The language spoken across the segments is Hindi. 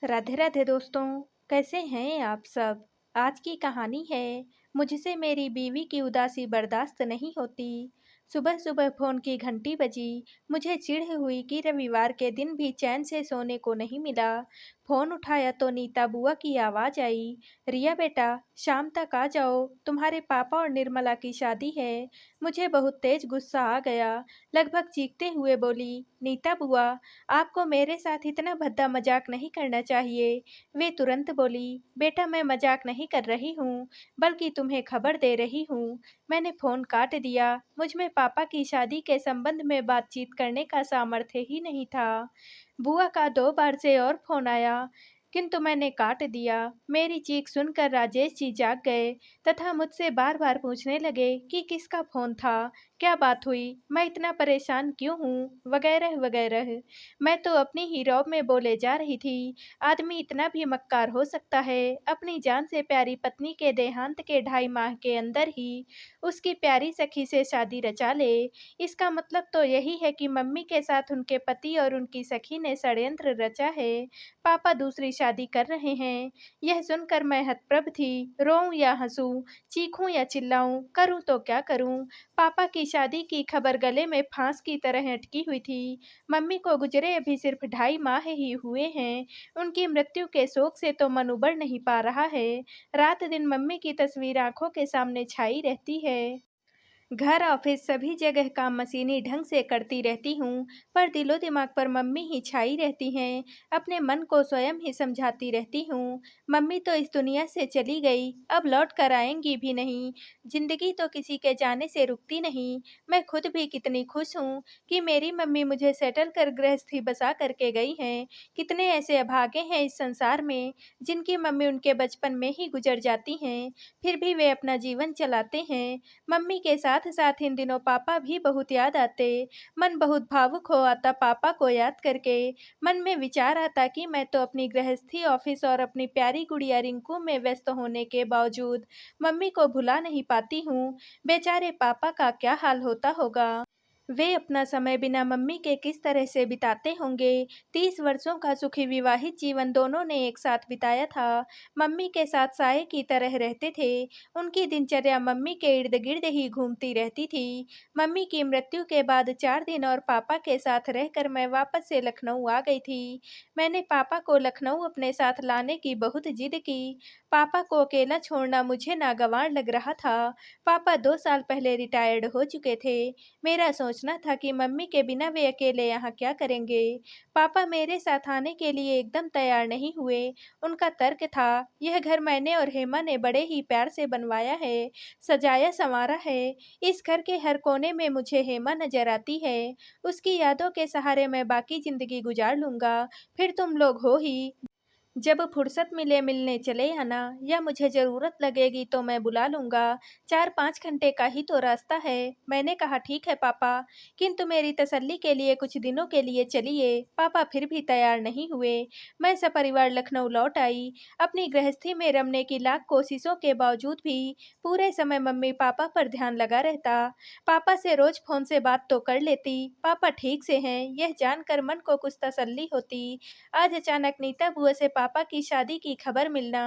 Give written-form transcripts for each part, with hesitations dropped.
राधे राधे दोस्तों। कैसे हैं आप सब। आज की कहानी है मुझसे मेरी बीवी की उदासी बर्दाश्त नहीं होती। सुबह सुबह फोन की घंटी बजी। मुझे चिढ़ हुई कि रविवार के दिन भी चैन से सोने को नहीं मिला। फोन उठाया तो नीता बुआ की आवाज आई। रिया बेटा, शाम तक आ जाओ, तुम्हारे पापा और निर्मला की शादी है। मुझे बहुत तेज गुस्सा आ गया। लगभग चीखते हुए बोली, नीता बुआ, आपको मेरे साथ इतना भद्दा मजाक नहीं करना चाहिए। वे तुरंत बोली, बेटा मैं मजाक नहीं कर रही हूँ, बल्कि तुम्हें खबर दे रही हूँ। मैंने फ़ोन काट दिया। मुझ में पापा की शादी के संबंध में बातचीत करने का सामर्थ्य ही नहीं था। बुआ का 2 बार से और फ़ोन आया, किंतु मैंने काट दिया। मेरी चीख सुनकर राजेश जी जाग गए तथा मुझसे बार-बार पूछने लगे कि किसका फ़ोन था, क्या बात हुई, मैं इतना परेशान क्यों हूँ, वगैरह वगैरह। मैं तो अपनी ही रौब में बोले जा रही थी। आदमी इतना भी मक्कार हो सकता है, अपनी जान से प्यारी पत्नी के देहांत के 2.5 माह के अंदर ही उसकी प्यारी सखी से शादी रचा ले। इसका मतलब तो यही है कि मम्मी के साथ उनके पति और उनकी सखी ने षड्यंत्र रचा है। पापा दूसरी शादी कर रहे हैं। यह सुनकर मैं हतप्रभ थी। रोऊं या हंसूं, चीखूं या चिल्लाऊं, करूं तो क्या करूं। पापा की शादी की खबर गले में फांस की तरह अटकी हुई थी। मम्मी को गुजरे अभी सिर्फ 2.5 माह ही हुए हैं। उनकी मृत्यु के शोक से तो मन उबर नहीं पा रहा है। रात दिन मम्मी की तस्वीर आंखों के सामने छाई रहती है। घर ऑफिस सभी जगह काम मशीनी ढंग से करती रहती हूँ, पर दिलो दिमाग पर मम्मी ही छाई रहती हैं। अपने मन को स्वयं ही समझाती रहती हूँ, मम्मी तो इस दुनिया से चली गई, अब लौट कर आएंगी भी नहीं। जिंदगी तो किसी के जाने से रुकती नहीं। मैं खुद भी कितनी खुश हूँ कि मेरी मम्मी मुझे सेटल कर गृहस्थी बसा करके गई हैं। कितने ऐसे अभागे हैं इस संसार में जिनकी मम्मी उनके बचपन में ही गुजर जाती हैं, फिर भी वे अपना जीवन चलाते हैं। मम्मी के साथ-साथ इन दिनों पापा भी बहुत याद आते। मन बहुत भावुक हो आता पापा को याद करके। मन में विचार आता कि मैं तो अपनी गृहस्थी, ऑफिस और अपनी प्यारी गुड़िया रिंकू में व्यस्त होने के बावजूद मम्मी को भुला नहीं पाती हूँ। बेचारे पापा का क्या हाल होता होगा। वे अपना समय बिना मम्मी के किस तरह से बिताते होंगे। 30 वर्षों का सुखी विवाहित जीवन दोनों ने एक साथ बिताया था। मम्मी के साथ साये की तरह रहते थे। उनकी दिनचर्या मम्मी के इर्द-गिर्द ही घूमती रहती थी। मम्मी की मृत्यु के बाद 4 दिन और पापा के साथ रहकर मैं वापस से लखनऊ आ गई थी। मैंने पापा को लखनऊ अपने साथ लाने की बहुत जिद की। पापा को अकेला छोड़ना मुझे नागवार लग रहा था। पापा 2 साल पहले रिटायर्ड हो चुके थे। मेरा सोचना था कि मम्मी के बिना वे अकेले यहाँ क्या करेंगे। पापा मेरे साथ आने के लिए एकदम तैयार नहीं हुए। उनका तर्क था, यह घर मैंने और हेमा ने बड़े ही प्यार से बनवाया है, सजाया संवारा है। इस घर के हर कोने में मुझे हेमा नजर आती है। उसकी यादों के सहारे मैं बाकी जिंदगी गुजार लूंगा, फिर तुम लोग हो ही। जब फुर्सत मिले मिलने चले आना, या मुझे ज़रूरत लगेगी तो मैं बुला लूँगा। 4-5 घंटे का ही तो रास्ता है। मैंने कहा, ठीक है पापा, किंतु मेरी तसल्ली के लिए कुछ दिनों के लिए चलिए। पापा फिर भी तैयार नहीं हुए। मैं सपरिवार लखनऊ लौट आई। अपनी गृहस्थी में रमने की लाख कोशिशों के बावजूद भी पूरे समय मम्मी पापा पर ध्यान लगा रहता। पापा से रोज फ़ोन से बात तो कर लेती, पापा ठीक से हैं, यह जानकर मन को कुछ तसल्ली होती। आज अचानक नीता बुआ से पापा की शादी की खबर मिलना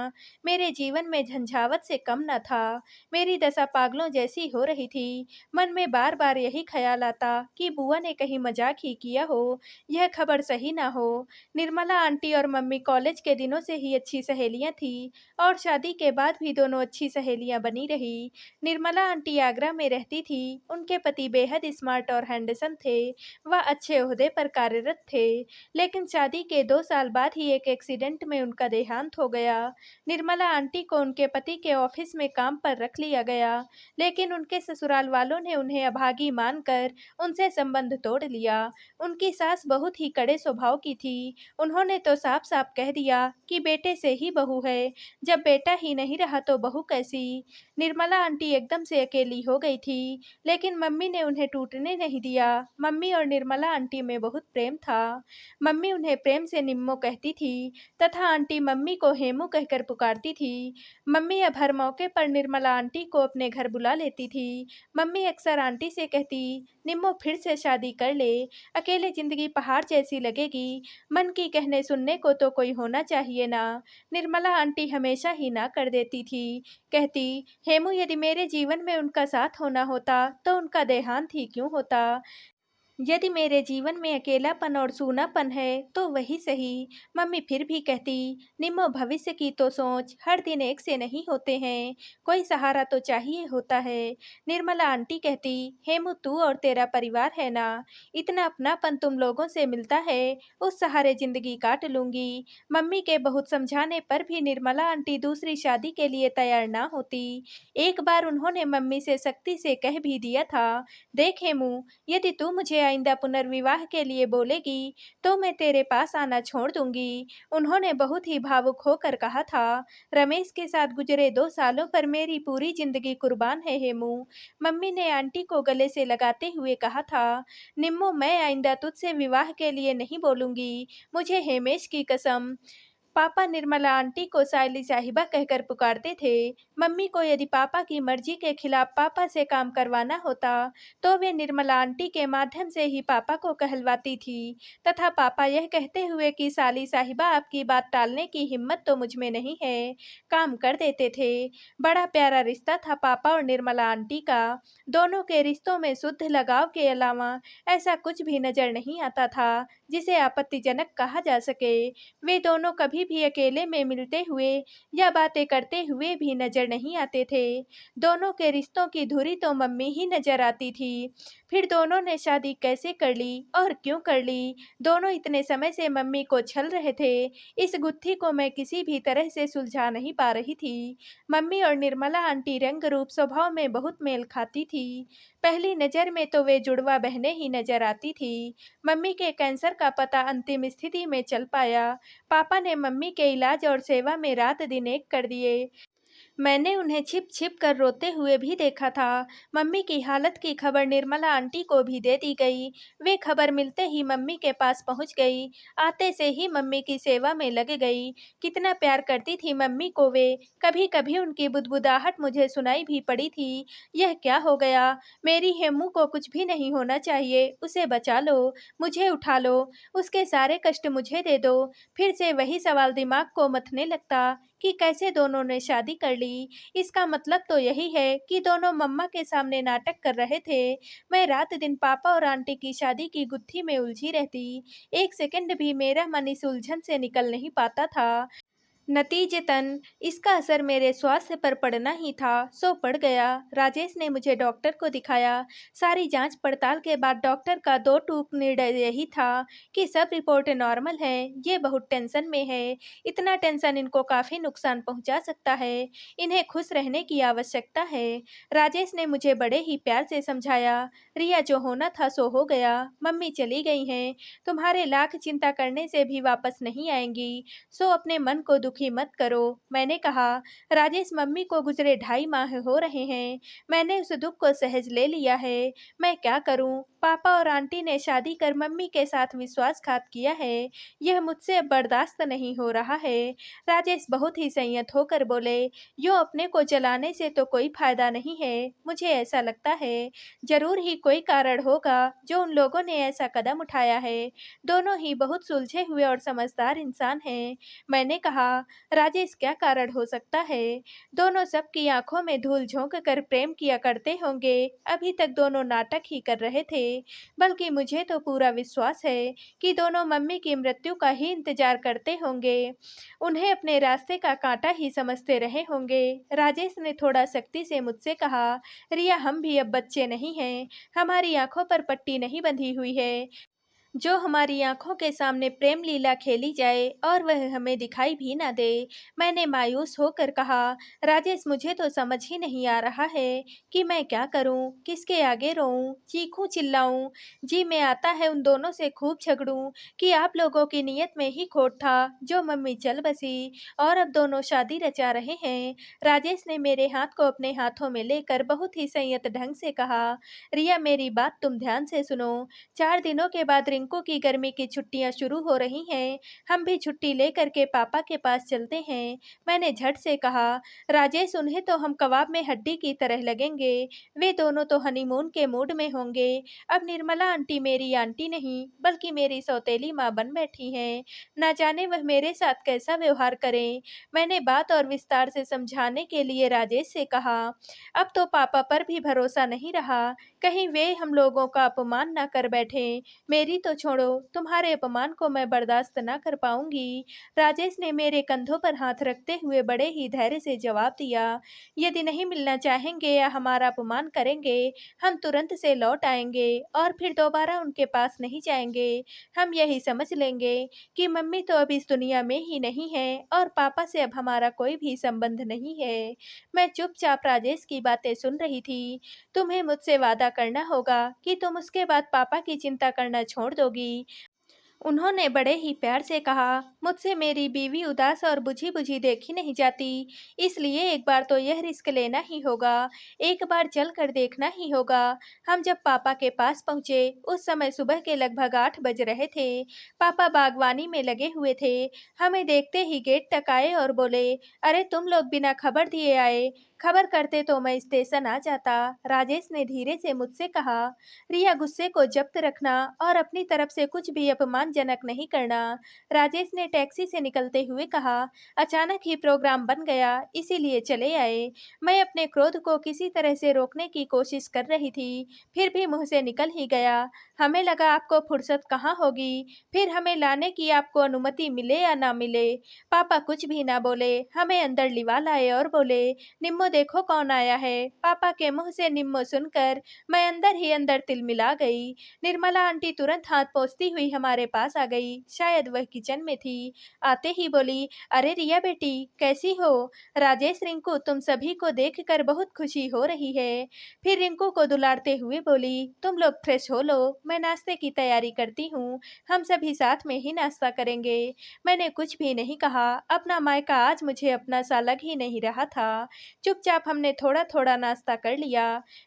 मेरे जीवन में झंझावत से कम न था। मेरी दशा पागलों जैसी हो रही थी। मन में बार बार यही ख्याल आता कि बुआ ने कहीं मजाक ही किया हो, यह खबर सही ना हो। निर्मला आंटी और मम्मी कॉलेज के दिनों से ही अच्छी सहेलियां थी और शादी के बाद भी दोनों अच्छी सहेलियां बनी रही। निर्मला आंटी आगरा में रहती थी। उनके पति बेहद स्मार्ट और हैंडसम थे। वह अच्छे ओहदे पर कार्यरत थे, लेकिन शादी के 2 साल बाद ही एक एक्सीडेंट में उनका देहांत हो गया। निर्मला आंटी को उनके पति के ऑफिस में काम पर रख लिया गया, लेकिन उनके ससुराल वालों ने उन्हें अभागी मानकर उनसे संबंध तोड़ लिया। उनकी सास बहुत ही कड़े स्वभाव की थी। उन्होंने तो साफ-साफ कह दिया कि बेटे से ही बहू है, जब बेटा ही नहीं रहा तो बहू कैसी। निर्मला आंटी एकदम से अकेली हो गई थी, लेकिन मम्मी ने उन्हें टूटने नहीं दिया। मम्मी और निर्मला आंटी में बहुत प्रेम था। मम्मी उन्हें प्रेम से निम्मो कहती थी तथा तथा आंटी मम्मी को हेमू कहकर पुकारती थी। मम्मी अब हर मौके पर निर्मला आंटी को अपने घर बुला लेती थी। मम्मी अक्सर आंटी से कहती, निम्मो फिर से शादी कर ले, अकेले जिंदगी पहाड़ जैसी लगेगी, मन की कहने सुनने को तो कोई होना चाहिए ना। निर्मला आंटी हमेशा ही ना कर देती थी। कहती, हेमू यदि मेरे जीवन में उनका साथ होना होता तो उनका देहांत ही क्यों होता। यदि मेरे जीवन में अकेलापन और सूनापन है तो वही सही। मम्मी फिर भी कहती, निम्मो भविष्य की तो सोच, हर दिन एक से नहीं होते हैं, कोई सहारा तो चाहिए होता है। निर्मला आंटी कहती, हेमू तू और तेरा परिवार है ना, इतना अपनापन तुम लोगों से मिलता है, उस सहारे जिंदगी काट लूंगी। मम्मी के बहुत समझाने पर भी निर्मला आंटी दूसरी शादी के लिए तैयार ना होती। एक बार उन्होंने मम्मी से सख्ती से कह भी दिया था, देख हेमू, यदि तू मुझे आइंदा पुनर्विवाह के लिए बोलेगी तो मैं तेरे पास आना छोड़ दूंगी। उन्होंने बहुत ही भावुक होकर कहा था, रमेश के साथ गुजरे 2 सालों पर मेरी पूरी जिंदगी कुर्बान है हेमू। मम्मी ने आंटी को गले से लगाते हुए कहा था, निम्मो मैं आइंदा तुझसे विवाह के लिए नहीं बोलूंगी, मुझे हेमेश की कसम। पापा निर्मला आंटी को सायली साहिबा कहकर पुकारते थे। मम्मी को यदि पापा की मर्जी के खिलाफ पापा से काम करवाना होता तो वे निर्मला आंटी के माध्यम से ही पापा को कहलवाती थी तथा पापा यह कहते हुए कि साली साहिबा आपकी बात टालने की हिम्मत तो मुझ में नहीं है, काम कर देते थे। बड़ा प्यारा रिश्ता था पापा और निर्मला आंटी का। दोनों के रिश्तों में शुद्ध लगाव के अलावा ऐसा कुछ भी नजर नहीं आता था जिसे आपत्तिजनक कहा जा सके। वे दोनों कभी भी अकेले में मिलते हुए या बातें करते हुए भी नजर नहीं आते थे। दोनों के रिश्तों की धुरी तो मम्मी ही नजर आती थी। फिर दोनों ने शादी कैसे कर ली और क्यों कर ली, दोनों इतने समय से मम्मी को छल रहे थे, इस गुत्थी को मैं किसी भी तरह से सुलझा नहीं पा रही थी। मम्मी और निर्मला आंटी रंग रूप स्वभाव में बहुत मेल खाती थी। पहली नज़र में तो वे जुड़वा बहनें ही नजर आती थी। मम्मी के कैंसर का पता अंतिम स्थिति में चल पाया। पापा ने मम्मी के इलाज और सेवा में रात दिन एक कर दिए। मैंने उन्हें छिप छिप कर रोते हुए भी देखा था। मम्मी की हालत की खबर निर्मला आंटी को भी दे दी गई। वे खबर मिलते ही मम्मी के पास पहुंच गई। आते से ही मम्मी की सेवा में लग गई। कितना प्यार करती थी मम्मी को वे। कभी कभी उनकी बुदबुदाहट मुझे सुनाई भी पड़ी थी। यह क्या हो गया, मेरी हेमू को कुछ भी नहीं होना चाहिए, उसे बचा लो, मुझे उठा लो, उसके सारे कष्ट मुझे दे दो। फिर से वही सवाल दिमाग को मथने लगता कि कैसे दोनों ने शादी कर ली। इसका मतलब तो यही है कि दोनों मम्मा के सामने नाटक कर रहे थे। मैं रात दिन पापा और आंटी की शादी की गुत्थी में उलझी रहती। एक सेकंड भी मेरा मन इस उलझन से निकल नहीं पाता था। नतीजतन इसका असर मेरे स्वास्थ्य पर पड़ना ही था, सो पड़ गया। राजेश ने मुझे डॉक्टर को दिखाया। सारी जांच पड़ताल के बाद डॉक्टर का दो टूक निर्णय यही था कि सब रिपोर्ट नॉर्मल है, ये बहुत टेंशन में है, इतना टेंशन इनको काफ़ी नुकसान पहुंचा सकता है, इन्हें खुश रहने की आवश्यकता है। राजेश ने मुझे बड़े ही प्यार से समझाया, रिया जो होना था सो हो गया, मम्मी चली गई हैं, तुम्हारे लाख चिंता करने से भी वापस नहीं आएंगी, सो अपने मन को दुखी मत करो। मैंने कहा, राजेश मम्मी को गुजरे 2.5 माह हो रहे हैं, मैंने उस दुख को सहज ले लिया है, मैं क्या करूं। पापा और आंटी ने शादी कर मम्मी के साथ विश्वासघात किया है, यह मुझसे अब बर्दाश्त नहीं हो रहा है। राजेश बहुत ही संयत होकर बोले, यूं अपने को जलाने से तो कोई फायदा नहीं है, मुझे ऐसा लगता है जरूर ही कोई कारण होगा जो उन लोगों ने ऐसा कदम उठाया है। दोनों ही बहुत सुलझे हुए और समझदार इंसान हैं। मैंने कहा, राजेश क्या कारण हो सकता है। दोनों सबकी आंखों में धूल झोंक कर प्रेम किया करते होंगे, अभी तक दोनों नाटक ही कर रहे थे। बल्कि मुझे तो पूरा विश्वास है कि दोनों मम्मी की मृत्यु का ही इंतजार करते होंगे, उन्हें अपने रास्ते का कांटा ही समझते रहे होंगे। राजेश ने थोड़ा सख्ती से मुझसे कहा, रिया हम भी अब बच्चे नहीं हैं, हमारी आंखों पर पट्टी नहीं बंधी हुई है जो हमारी आंखों के सामने प्रेम लीला खेली जाए और वह हमें दिखाई भी ना दे। मैंने मायूस होकर कहा, राजेश मुझे तो समझ ही नहीं आ रहा है कि मैं क्या करूं, किसके आगे रोऊं, चीखूं चिल्लाऊं। जी में आता है उन दोनों से खूब झगड़ूं कि आप लोगों की नीयत में ही खोट था जो मम्मी चल बसी और अब दोनों शादी रचा रहे हैं। राजेश ने मेरे हाथ को अपने हाथों में लेकर बहुत ही संयत ढंग से कहा, रिया मेरी बात तुम ध्यान से सुनो। 4 दिनों के बाद रिंकू की गर्मी की छुट्टियां शुरू हो रही हैं, हम भी छुट्टी लेकर के पापा के पास चलते हैं। मैंने झट से कहा। राजेश, उन्हें तो हम कबाब में हड्डी की तरह लगेंगे। वे दोनों तो हनीमून के मूड में होंगे। अब निर्मला आंटी मेरी आंटी नहीं, बल्कि मेरी सौतेली माँ बन बैठी हैं। ना जाने वह मेरे साथ कैसा व्यवहार करें। मैंने बात और विस्तार से समझाने के लिए राजेश से कहा। अब तो पापा पर भी भरोसा नहीं रहा, कहीं वे हम लोगों का अपमान ना कर बैठे। मेरी तो छोड़ो, तुम्हारे अपमान को मैं बर्दाश्त ना कर पाऊंगी। राजेश ने मेरे कंधों पर हाथ रखते हुए बड़े ही धैर्य से जवाब दिया। यदि नहीं मिलना चाहेंगे या हमारा अपमान करेंगे, हम तुरंत से लौट आएंगे और फिर दोबारा उनके पास नहीं जाएंगे। हम यही समझ लेंगे कि मम्मी तो अब इस दुनिया में ही नहीं है और पापा से अब हमारा कोई भी संबंध नहीं है। मैं चुपचाप राजेश की बातें सुन रही थी। तुम्हें मुझसे वादा करना होगा कि तुम उसके बाद पापा की चिंता करना छोड़ दोगी। उन्होंने बड़े ही प्यार से कहा। मुझसे मेरी बीवी उदास और बुझी बुझी देखी नहीं जाती, इसलिए एक बार तो यह रिस्क लेना ही होगा। एक बार चल कर देखना ही होगा। हम जब पापा के पास पहुंचे, उस समय सुबह के लगभग 8 बज रहे थे। पापा बागवानी में लगे हुए थे। हमें देखते ही गेट तक आए और बोले, अरे तुम लोग बिना खबर दिए आए। खबर करते तो मैं स्टेशन आ जाता। राजेश ने धीरे से मुझसे कहा। रिया, गुस्से को जब्त रखना और अपनी तरफ से कुछ भी अपमानजनक नहीं करना। राजेश ने टैक्सी से निकलते हुए कहा। अचानक ही प्रोग्राम बन गया, इसीलिए चले आए। मैं अपने क्रोध को किसी तरह से रोकने की कोशिश कर रही थी, फिर भी मुंह से निकल ही गया। हमें लगा आपको फुर्सत कहाँ होगी, फिर हमें लाने की आपको अनुमति मिले या ना मिले। पापा कुछ भी ना बोले, हमें अंदर लिवा लाए और बोले, निम्मो देखो कौन आया है। पापा के मुंह से निम्मो सुनकर मैं अंदर ही अंदर तिलमिला गई। निर्मला आंटी तुरंत हाथ पोंछती हुई हमारे पास आ गई, शायद वह किचन में थी। आते ही बोली, अरे रिया बेटी, कैसी हो? राजेश, रिंकू, तुम सभी को देखकर बहुत खुशी हो रही है। फिर रिंकू को दुलारते हुए बोली, तुम लोग फ्रेश हो लो, मैं नाश्ते की तैयारी करती हूँ। हम सभी साथ में ही नाश्ता करेंगे। मैंने कुछ भी नहीं कहा। अपना मायका आज मुझे अपना सा लग ही नहीं रहा था। चुपचाप हमने थोड़ा थोड़ा नाश्ता कर लिया।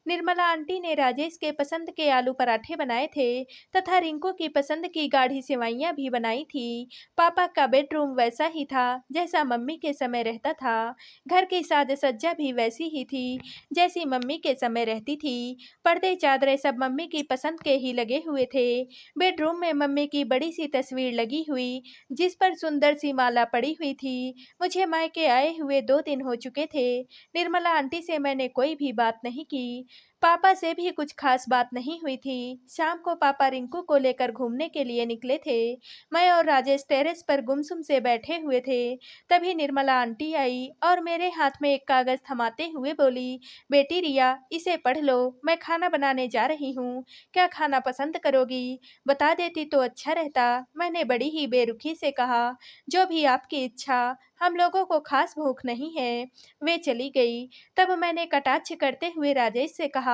निर्मला आंटी ने राजेश के पसंद के आलू पराठे बनाए थे तथा रिंकू की पसंद की गाढ़ी सेवइयां भी बनाई थी। पापा का बेडरूम वैसा ही था जैसा मम्मी के समय रहता था। घर की साज सज्जा भी वैसी ही थी जैसी मम्मी के समय रहती थी। पर्दे चादरें सब मम्मी की पसंद के ही लगे हुए थे। बेडरूम में मम्मी की बड़ी सी तस्वीर लगी हुई, जिस पर सुंदर सी माला पड़ी हुई थी। मुझे मायके आए हुए 2 दिन हो चुके थे। निर्मला आंटी से मैंने कोई भी बात नहीं की। पापा से भी कुछ खास बात नहीं हुई थी। शाम को पापा रिंकू को लेकर घूमने के लिए निकले थे। मैं और राजेश टेरेस पर गुमसुम से बैठे हुए थे। तभी निर्मला आंटी आई और मेरे हाथ में एक कागज थमाते हुए बोली, बेटी रिया, इसे पढ़ लो, मैं खाना बनाने जा रही हूँ। क्या खाना पसंद करोगी? बता देती तो अच्छा रहता। मैंने बड़ी ही बेरुखी से कहा, जो भी आपकी इच्छा, हम लोगों को खास भूख नहीं है। वे चली गई। तब मैंने कटाक्ष करते हुए राजेश से कहा,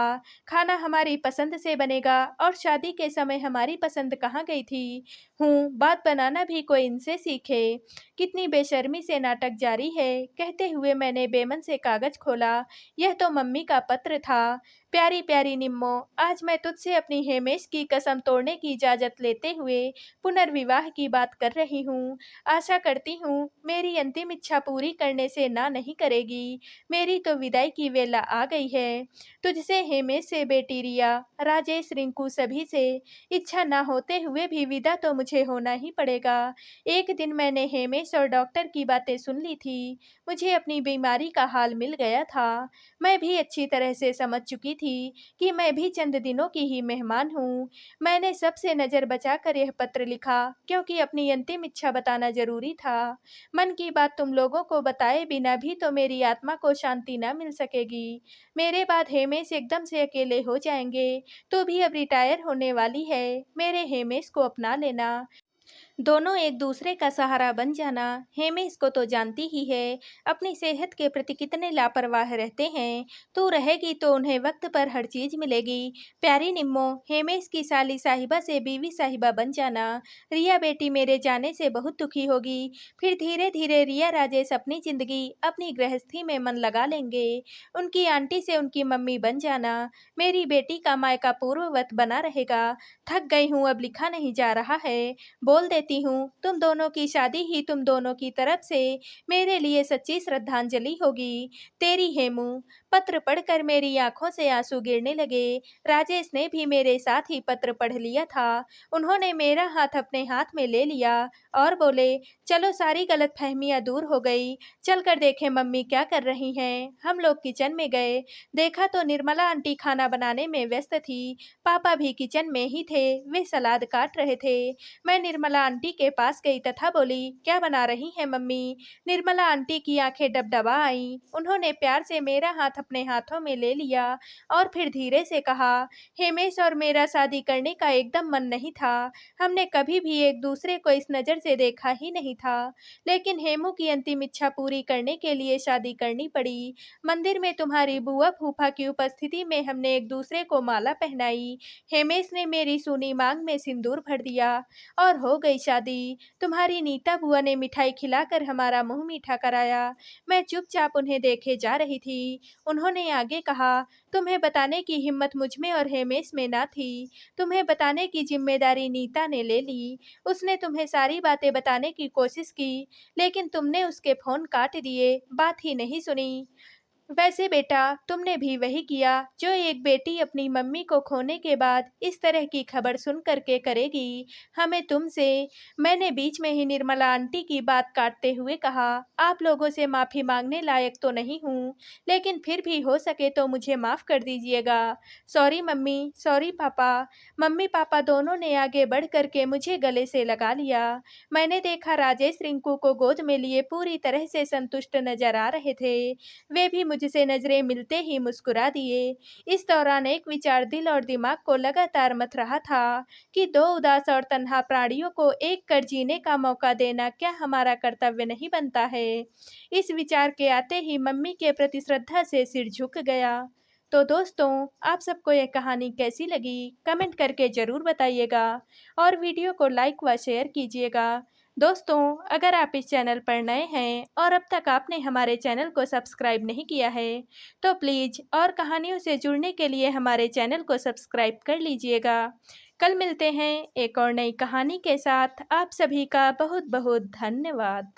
खाना हमारी पसंद से बनेगा और शादी के समय हमारी पसंद कहाँ गई थी? बात बनाना भी कोई इनसे सीखे। कितनी बेशर्मी से नाटक जारी है। कहते हुए मैंने बेमन से कागज खोला। यह तो मम्मी का पत्र था। प्यारी प्यारी निम्मो, आज मैं तुझसे अपनी हेमेश की कसम तोड़ने की इजाजत लेते हुए पुनर्विवाह की बात कर रही हूँ। आशा करती हूँ मेरी अंतिम इच्छा पूरी करने से ना नहीं करेगी। मेरी तो विदाई की वेला आ गई है। तुझसे, हेमेश से, बेटी रिया, राजेश, रिंकू, सभी से। इच्छा ना होते हुए भी विदा तो मुझे होना ही पड़ेगा। एक दिन मैंने हेमेश और डॉक्टर की बातें सुन ली थी। मुझे अपनी बीमारी का हाल मिल गया था। मैं भी अच्छी तरह से समझ चुकी थी कि मैं भी चंद दिनों की ही मेहमान हूँ। मैंने सबसे नज़र बचाकर यह पत्र लिखा, क्योंकि अपनी अंतिम इच्छा बताना जरूरी था। मन की बात तुम लोगों को बताए बिना भी तो मेरी आत्मा को शांति न मिल सकेगी। मेरे बाद हेमेश एकदम से अकेले हो जाएंगे। तो भी अब रिटायर होने वाली है, मेरे हेमेश को अपना लेना। दोनों एक दूसरे का सहारा बन जाना। हेमेश को तो जानती ही है अपनी सेहत के प्रति कितने लापरवाह रहते हैं। तू रहेगी तो उन्हें वक्त पर हर चीज मिलेगी। प्यारी निम्मो, हेमेश की साली साहिबा से बीवी साहिबा बन जाना। रिया बेटी मेरे जाने से बहुत दुखी होगी। फिर धीरे धीरे रिया राजेश अपनी जिंदगी अपनी गृहस्थी में मन लगा लेंगे। उनकी आंटी से उनकी मम्मी बन जाना। मेरी बेटी का मायका पूर्ववत बना रहेगा। थक गई हूँ, अब लिखा नहीं जा रहा है। बोल देती हूँ, तुम दोनों की शादी ही तुम दोनों की तरफ से मेरे लिए सच्ची श्रद्धांजलि होगी। तेरी हेमू। पत्र पढ़कर मेरी आंखों से आंसू गिरने लगे। राजेश ने भी मेरे साथ ही पत्र पढ़ लिया था। उन्होंने मेरा हाथ अपने हाथ में ले लिया और बोले, चलो सारी गलतफहमियां दूर हो गई। चलकर देखें मम्मी क्या कर रही हैं। हम लोग किचन में गए। देखा तो निर्मला आंटी खाना बनाने में व्यस्त थी। पापा भी किचन में ही थे। वे सलाद काट रहे थे। मैं निर्मला आंटी के पास गई तथा बोली, क्या बना रही हैं मम्मी। निर्मला आंटी की आंखें डबडबा आईं। उन्होंने प्यार से मेरा हाथ अपने हाथों में ले लिया और फिर धीरे से कहा, हेमेश और मेरा शादी करने का एकदम मन नहीं था। हमने कभी भी एक दूसरे को इस नज़र से देखा ही नहीं था। लेकिन हेमू की अंतिम इच्छा पूरी करने के लिए शादी करनी पड़ी। मंदिर में तुम्हारी बुआ फूफा की उपस्थिति में हमने एक दूसरे को माला पहनाई। हेमेश ने मेरी सूनी मांग में सिंदूर भर दिया और हो गई शादी। तुम्हारी नीता बुआ ने मिठाई खिलाकर हमारा मुंह मीठा कराया। मैं चुपचाप उन्हें देखे जा रही थी। उन्होंने आगे कहा, तुम्हें बताने की हिम्मत मुझ में और हेमेश में ना थी। तुम्हें बताने की जिम्मेदारी नीता ने ले ली। उसने तुम्हें सारी बातें बताने की कोशिश की, लेकिन तुमने उसके फोन काट दिए, बात ही नहीं सुनी। वैसे बेटा, तुमने भी वही किया जो एक बेटी अपनी मम्मी को खोने के बाद इस तरह की खबर सुन करके करेगी। हमें तुमसे। मैंने बीच में ही निर्मला आंटी की बात काटते हुए कहा, आप लोगों से माफ़ी मांगने लायक तो नहीं हूँ, लेकिन फिर भी हो सके तो मुझे माफ़ कर दीजिएगा। सॉरी मम्मी, सॉरी पापा। मम्मी पापा दोनों ने आगे बढ़ करके मुझे गले से लगा लिया। मैंने देखा राजेश रिंकू को गोद में लिए पूरी तरह से संतुष्ट नजर आ रहे थे। वे भी मुझसे नजरें मिलते ही मुस्कुरा दिए। इस दौरान एक विचार दिल और दिमाग को लगातार मथ रहा था कि दो उदास और तन्हा प्राणियों को एक कर जीने का मौका देना क्या हमारा कर्तव्य नहीं बनता है। इस विचार के आते ही मम्मी के प्रति श्रद्धा से सिर झुक गया। तो दोस्तों, आप सबको यह कहानी कैसी लगी कमेंट करके ज़रूर बताइएगा और वीडियो को लाइक व शेयर कीजिएगा। दोस्तों, अगर आप इस चैनल पर नए हैं और अब तक आपने हमारे चैनल को सब्सक्राइब नहीं किया है, तो प्लीज़ और कहानियों से जुड़ने के लिए हमारे चैनल को सब्सक्राइब कर लीजिएगा। कल मिलते हैं एक और नई कहानी के साथ। आप सभी का बहुत बहुत धन्यवाद।